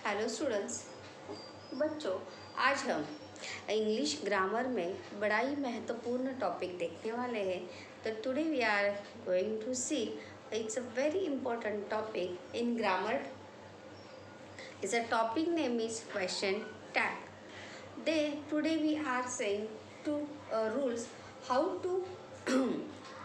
Hello students. बच्चों, आज हम इंग्लिश ग्रामर में बड़ा ही महत्वपूर्ण टॉपिक देखने वाले हैं। तो today we are going to see it's a very important topic in grammar. Is a topic name is question tag. Today we are saying two rules how to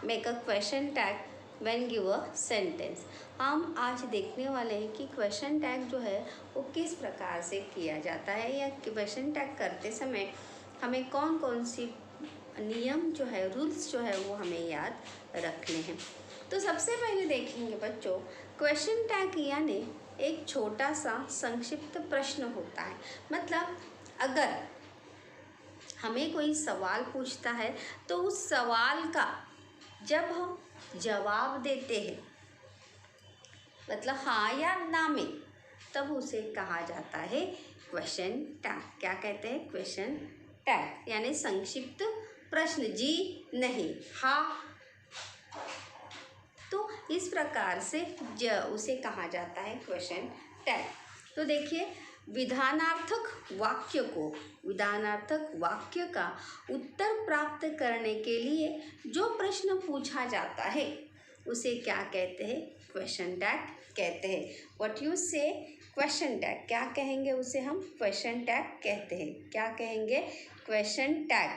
make a question tag when give a sentence. हम आज देखने वाले हैं कि question tag जो है वो किस प्रकार से किया जाता है या क्वेश्चन टैग करते समय हमें कौन कौन सी नियम जो है रूल्स जो है वो हमें याद रखने हैं. तो सबसे पहले देखेंगे बच्चों, क्वेश्चन टैग यानी एक छोटा सा संक्षिप्त प्रश्न होता है. मतलब अगर हमें कोई सवाल पूछता है तो उस सवाल का जब हम जवाब देते हैं, मतलब हाँ या ना में, तब उसे कहा जाता है क्वेश्चन टैग. क्या कहते हैं? क्वेश्चन टैग यानी संक्षिप्त प्रश्न, जी नहीं हाँ. तो इस प्रकार से उसे कहा जाता है क्वेश्चन टैग. तो देखिए, विधानार्थक वाक्य का उत्तर प्राप्त करने के लिए जो प्रश्न पूछा जाता है उसे क्या कहते हैं? क्वेश्चन टैग कहते हैं. व्हाट यू से? Question tag. क्या कहेंगे उसे हम? क्वेश्चन टैग कहते हैं. क्या कहेंगे? Question tag.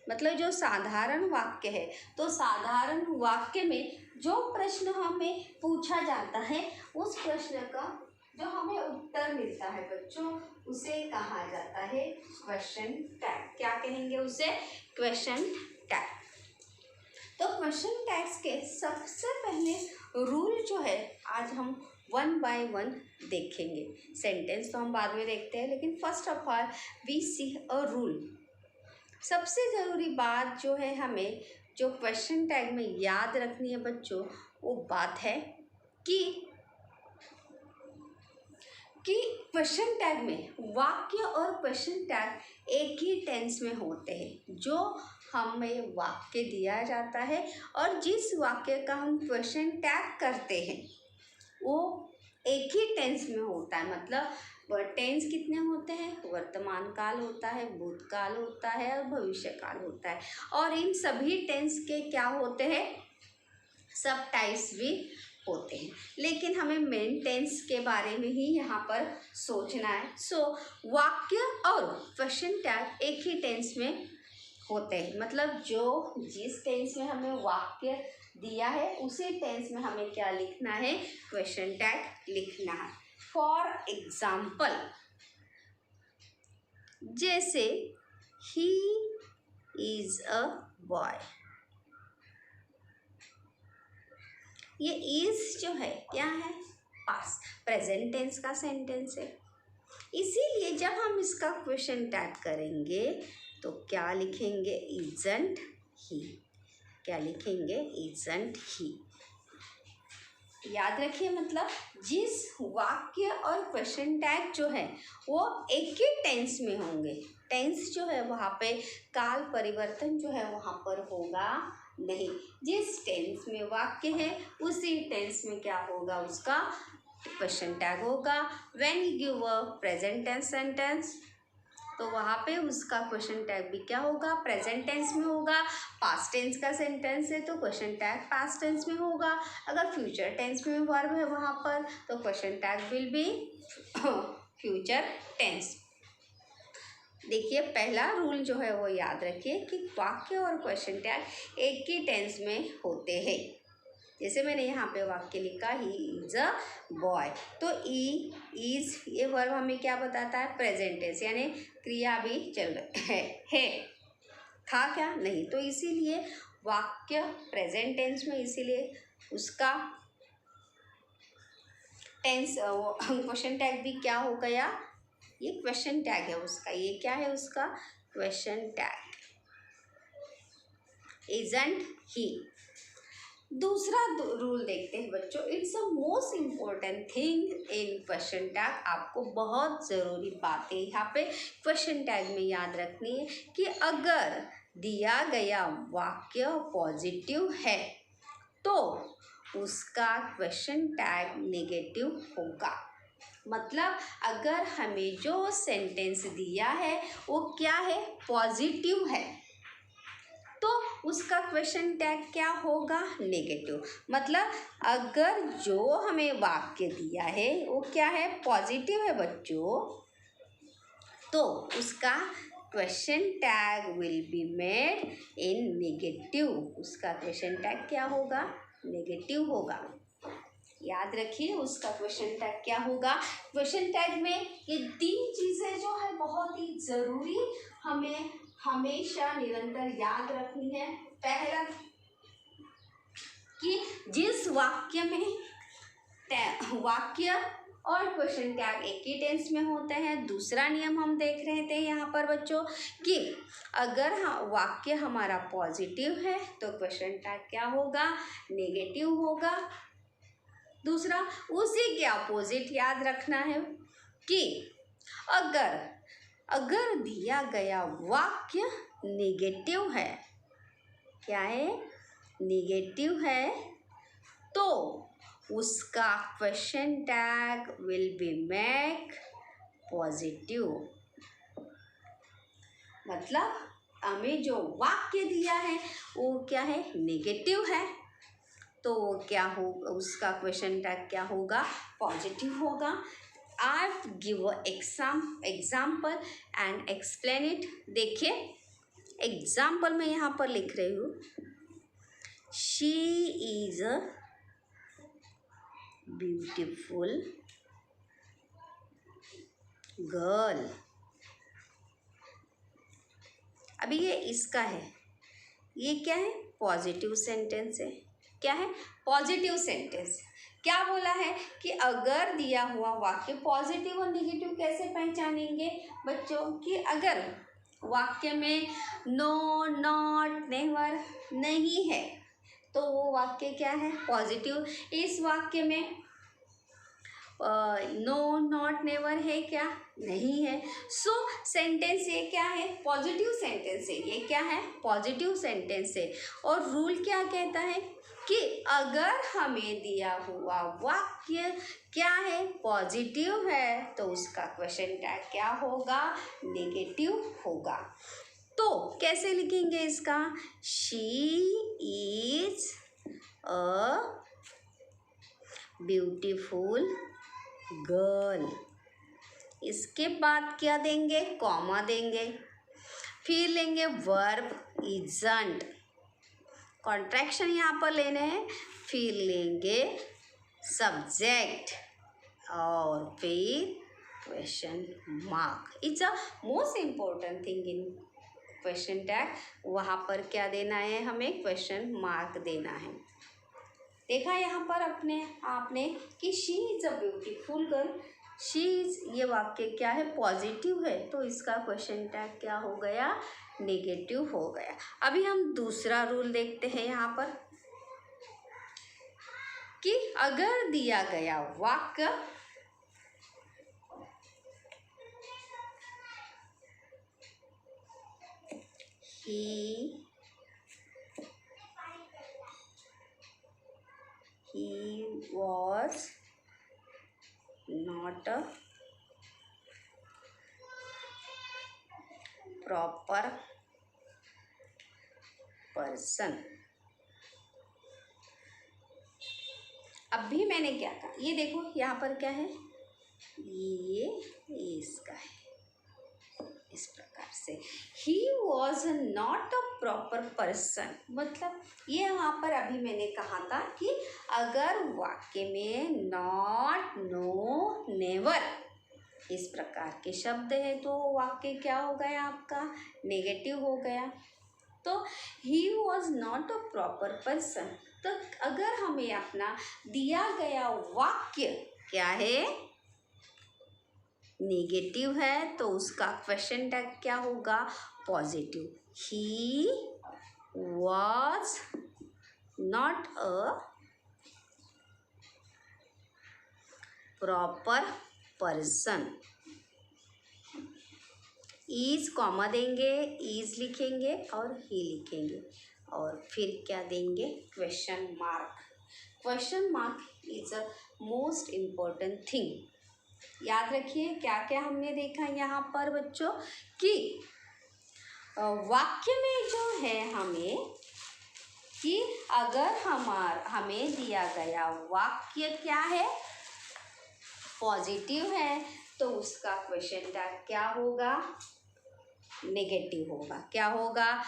मतलब जो साधारण वाक्य है, तो साधारण वाक्य में जो प्रश्न हमें पूछा जाता है उस प्रश्न का जो हमें उत्तर मिलता है बच्चों, उसे कहा जाता है क्वेश्चन टैग. क्या कहेंगे उसे? Question tag. तो क्वेश्चन टैग्स के सबसे पहले रूल जो है आज हम वन बाय वन देखेंगे. सेंटेंस तो हम बाद में देखते हैं, लेकिन first of all we see a rule. सबसे ज़रूरी बात जो है हमें जो क्वेश्चन टैग में याद रखनी है बच्चों, वो बात है कि क्वेश्चन टैग में वाक्य और क्वेश्चन टैग एक ही टेंस में होते हैं. जो हमें वाक्य दिया जाता है और जिस वाक्य का हम क्वेश्चन टैग करते हैं वो एक ही टेंस में होता है. मतलब टेंस कितने होते हैं? वर्तमान काल होता है, भूतकाल होता है और भविष्य काल होता है. और इन सभी टेंस के क्या होते हैं? सब टाइप्स भी होते हैं. लेकिन हमें मेन टेंस के बारे में ही यहाँ पर सोचना है. सो वाक्य और क्वेश्चन टैग एक ही टेंस में होते हैं. मतलब जो जिस टेंस में हमें वाक्य दिया है उसी टेंस में हमें क्या लिखना है? क्वेश्चन टैग लिखना है. फॉर एग्जाम्पल, जैसे ही इज अ बॉय. ये इज जो है क्या है? पास्ट प्रेजेंट टेंस का सेंटेंस है. इसीलिए जब हम इसका क्वेश्चन टैग करेंगे तो क्या लिखेंगे? Isn't he. क्या लिखेंगे? Isn't he. याद रखिए, मतलब जिस वाक्य और क्वेश्चन टैग जो है वो एक ही टेंस में होंगे. टेंस जो है वहाँ पे काल परिवर्तन जो है वहाँ पर होगा नहीं. जिस टेंस में वाक्य है उसी टेंस में क्या होगा? उसका क्वेश्चन टैग होगा. When you give a present tense sentence, तो वहाँ पे उसका क्वेश्चन टैग भी क्या होगा? प्रेजेंट टेंस में होगा. पास्ट टेंस का सेंटेंस है तो क्वेश्चन टैग पास्ट टेंस में होगा. अगर फ्यूचर टेंस में वर्ब है वहाँ पर तो question tag will be future tense. देखिए, पहला रूल जो है वो याद रखिए कि वाक्य और क्वेश्चन टैग एक ही टेंस में होते हैं. जैसे मैंने यहाँ पे वाक्य लिखा, ही इज अ बॉय, तो ई इज ये वर्ब हमें क्या बताता है? प्रेजेंट टेंस, यानी क्रिया भी चल रही है. था क्या? नहीं. तो इसीलिए वाक्य प्रेजेंट टेंस में, इसीलिए उसका टेंस क्वेश्चन टैग भी क्या हो गया? ये क्वेश्चन टैग है उसका. ये क्या है उसका? Question tag. Isn't he. दूसरा रूल देखते हैं बच्चों. It's a most important thing in question tag. आपको बहुत ज़रूरी बातें यहाँ पे क्वेश्चन टैग में याद रखनी है कि अगर दिया गया वाक्य पॉजिटिव है तो उसका क्वेश्चन टैग नेगेटिव होगा. मतलब अगर हमें जो सेंटेंस दिया है वो क्या है, पॉजिटिव है, तो उसका क्वेश्चन टैग क्या होगा, नेगेटिव। मतलब अगर जो हमें वाक्य दिया है वो क्या है, पॉजिटिव है बच्चों, तो उसका question tag will be made in negative. उसका क्वेश्चन टैग क्या होगा, नेगेटिव होगा। याद रखिए उसका क्वेश्चन टैग क्या होगा। क्वेश्चन टैग में ये 3 चीज़ें जो है बहुत ही ज़रूरी हमें हमेशा निरंतर याद रखनी है। पहला कि जिस वाक्य में वाक्य और क्वेश्चन टैग एक ही टेंस में होते हैं। दूसरा नियम हम देख रहे थे यहाँ पर बच्चों कि अगर वाक्य हमारा पॉजिटिव है तो क्वेश्चन टैग क्या होगा, नेगेटिव होगा। दूसरा उसी के अपोजिट याद रखना है कि अगर दिया गया वाक्य नेगेटिव है, क्या है, नेगेटिव है, तो उसका question tag will be make positive. मतलब हमें जो वाक्य दिया है वो क्या है, नेगेटिव है, तो क्या होगा, उसका क्वेश्चन टैग क्या होगा, पॉजिटिव होगा। I give example and explain it. देखिए एग्जाम्पल में यहाँ पर लिख रही हूँ, she is a beautiful girl. अभी ये इसका है, ये क्या है, पॉजिटिव सेंटेंस है। क्या है, पॉजिटिव सेंटेंस। क्या बोला है कि अगर दिया हुआ वाक्य पॉजिटिव और नेगेटिव कैसे पहचानेंगे बच्चों, कि अगर वाक्य में नो, नॉट, नेवर नहीं है तो वो वाक्य क्या है, पॉजिटिव। इस वाक्य में नो, नॉट, नेवर है क्या, नहीं है। सो सेंटेंस ये क्या है, पॉजिटिव सेंटेंस है। ये क्या है, पॉजिटिव सेंटेंस है। और रूल क्या कहता है कि अगर हमें दिया हुआ वाक्य क्या है, पॉजिटिव है, तो उसका क्वेश्चन टैग क्या होगा, नेगेटिव होगा। तो कैसे लिखेंगे इसका, she is a beautiful girl. इसके बाद क्या देंगे, कॉमा देंगे, फिर लेंगे वर्ब इजंट, कॉन्ट्रैक्शन यहाँ पर लेने हैं, फिर लेंगे सब्जेक्ट और फिर question mark. It's a most important thing in question tag. वहाँ पर क्या देना है, हमें क्वेश्चन मार्क देना है। देखा यहाँ पर आपने कि she is a beautiful girl. She is, ये वाक्य क्या है, पॉजिटिव है, तो इसका क्वेश्चन टैग क्या हो गया, नेगेटिव हो गया। अभी हम दूसरा रूल देखते हैं यहाँ पर कि अगर दिया गया वाक्य he was not a proper person। अब भी मैंने क्या कहा, ये देखो यहाँ पर क्या है, ये इसका है, इस प्रकार से he was not a proper person। मतलब ये यहाँ पर अभी मैंने कहा था कि अगर वाक्य में नॉट, नो, नेवर इस प्रकार के शब्द है तो वाक्य क्या हो गया आपका, नेगेटिव हो गया। तो he was not a proper person। तो अगर हमें अपना दिया गया वाक्य क्या है, नेगेटिव है, तो उसका क्वेश्चन टैग क्या होगा, positive. He was not a proper person. Is comma देंगे, इज लिखेंगे और ही लिखेंगे और फिर क्या देंगे, question mark. Question mark is a most important thing याद रखिए क्या क्या हमने देखा यहाँ पर बच्चों कि वाक्य में जो है हमें कि अगर हमें दिया गया वाक्य क्या है, पॉजिटिव है, तो उसका क्वेश्चन टैग क्या होगा, नेगेटिव होगा। क्या होगा,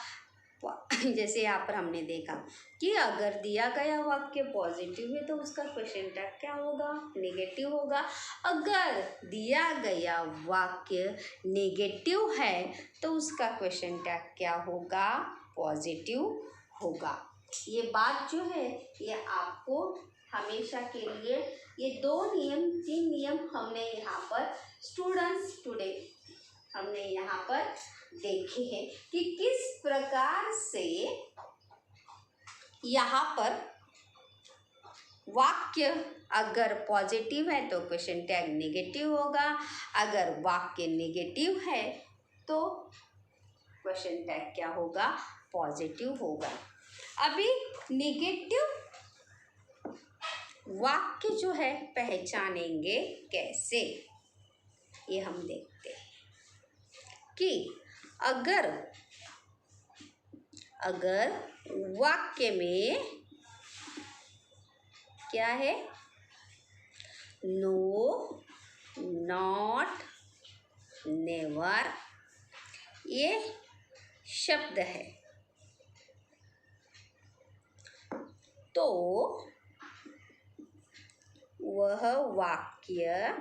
जैसे यहाँ पर हमने देखा कि अगर दिया गया वाक्य पॉजिटिव है तो उसका क्वेश्चन टैग क्या होगा, नेगेटिव होगा। अगर दिया गया वाक्य नेगेटिव है तो उसका क्वेश्चन टैग क्या होगा, पॉजिटिव होगा। ये बात जो है ये आपको हमेशा के लिए ये 3 नियम हमने यहाँ पर स्टूडेंट्स टुडे हमने यहाँ पर देखे हैं कि किस प्रकार से यहाँ पर वाक्य अगर पॉजिटिव है तो क्वेश्चन टैग नेगेटिव होगा, अगर वाक्य नेगेटिव है तो क्वेश्चन टैग क्या होगा, पॉजिटिव होगा। अभी नेगेटिव वाक्य जो है पहचानेंगे कैसे, ये हम देखते हैं कि अगर वाक्य में क्या है, नो, नॉट, नेवर ये शब्द है तो वह वाक्य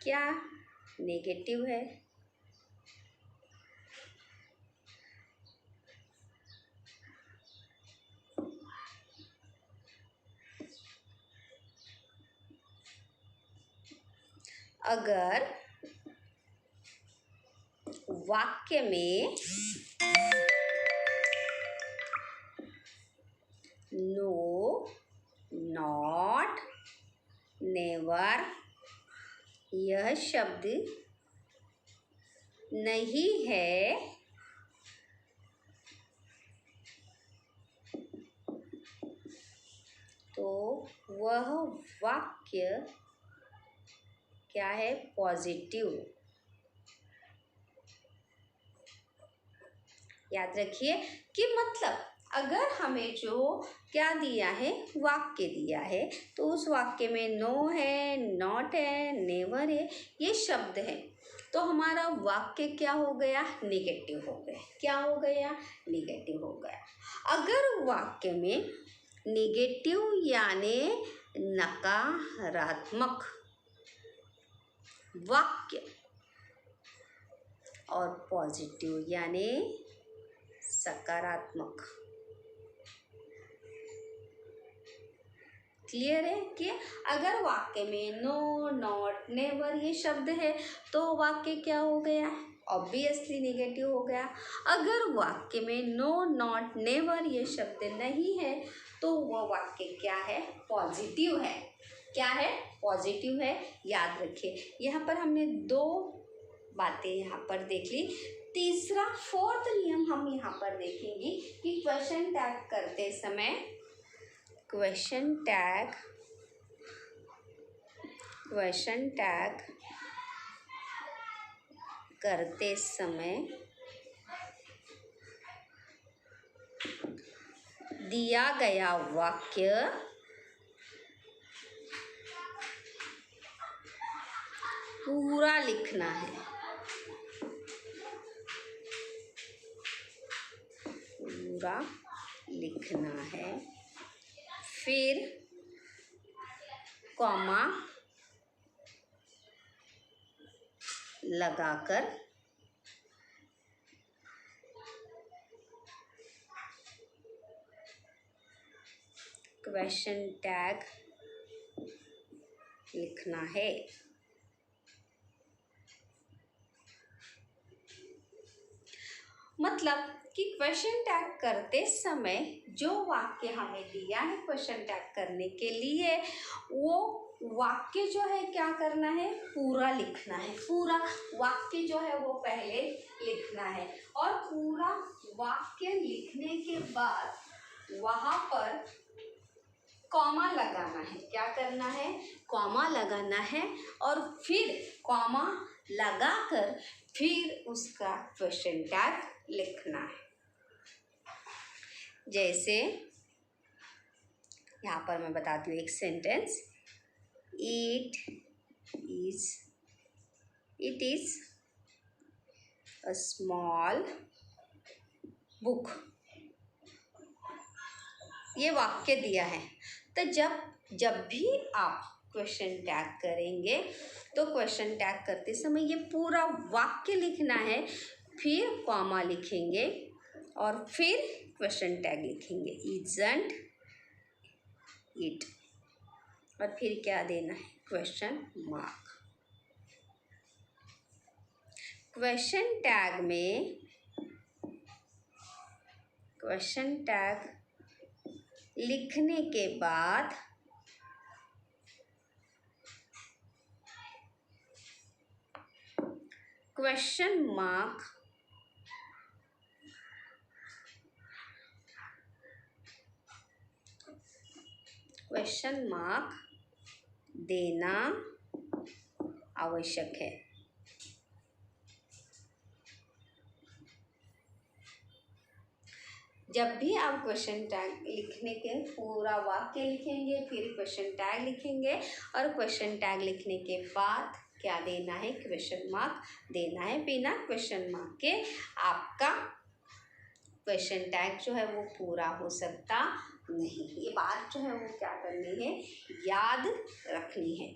क्या नेगेटिव है। अगर वाक्य में नो, नॉट, नेवर यह शब्द नहीं है तो वह वाक्य क्या है, पॉजिटिव। याद रखिए कि मतलब अगर हमें जो क्या दिया है, वाक्य दिया है, तो उस वाक्य में नो है, नॉट है, नेवर है, ये शब्द है, तो हमारा वाक्य क्या हो गया, नेगेटिव हो गया। क्या हो गया, नेगेटिव हो गया। अगर वाक्य में नेगेटिव यानी नकारात्मक वाक्य और पॉजिटिव यानी सकारात्मक, क्लियर है कि अगर वाक्य में नो, नॉट, नेवर ये शब्द है तो वाक्य क्या हो गया, ऑब्वियसली नेगेटिव हो गया। अगर वाक्य में नो, नॉट, नेवर ये शब्द नहीं है तो वह वाक्य क्या है, पॉजिटिव है। क्या है, पॉजिटिव है। याद रखिए यहाँ पर हमने 2 बातें यहाँ पर देख ली। तीसरा 4th नियम हम यहाँ पर देखेंगे कि क्वेश्चन टैग करते समय दिया गया वाक्य पूरा लिखना है। पूरा लिखना है, फिर कॉमा लगाकर क्वेश्चन टैग लिखना है। मतलब कि क्वेश्चन टैग करते समय जो वाक्य हमें दिया है क्वेश्चन टैग करने के लिए, वो वाक्य जो है क्या करना है, पूरा लिखना है। पूरा वाक्य जो है वो पहले लिखना है और पूरा वाक्य लिखने के बाद वहाँ पर कॉमा लगाना है। क्या करना है? कॉमा लगाना है और फिर कॉमा लगाकर फिर उसका क्वेश्चन टैग लिखना है। जैसे यहाँ पर मैं बताती हूँ एक sentence, it is a small book. ये वाक्य दिया है। तो जब भी आप क्वेश्चन टैग करेंगे तो क्वेश्चन टैग करते समय ये पूरा वाक्य लिखना है, फिर कॉमा लिखेंगे और फिर क्वेश्चन टैग लिखेंगे, इज़न्ट इट, और फिर क्या देना है? Question mark. क्वेश्चन टैग लिखने के बाद क्वेश्चन मार्क देना आवश्यक है। जब भी आप क्वेश्चन टैग लिखने के पूरा वाक्य लिखेंगे, फिर क्वेश्चन टैग लिखेंगे और क्वेश्चन टैग लिखने के बाद क्या देना है? क्वेश्चन मार्क देना है। बिना क्वेश्चन मार्क के आपका क्वेश्चन टैग जो है वो पूरा हो सकता नहीं। ये बात जो है वो क्या करनी है? याद रखनी है।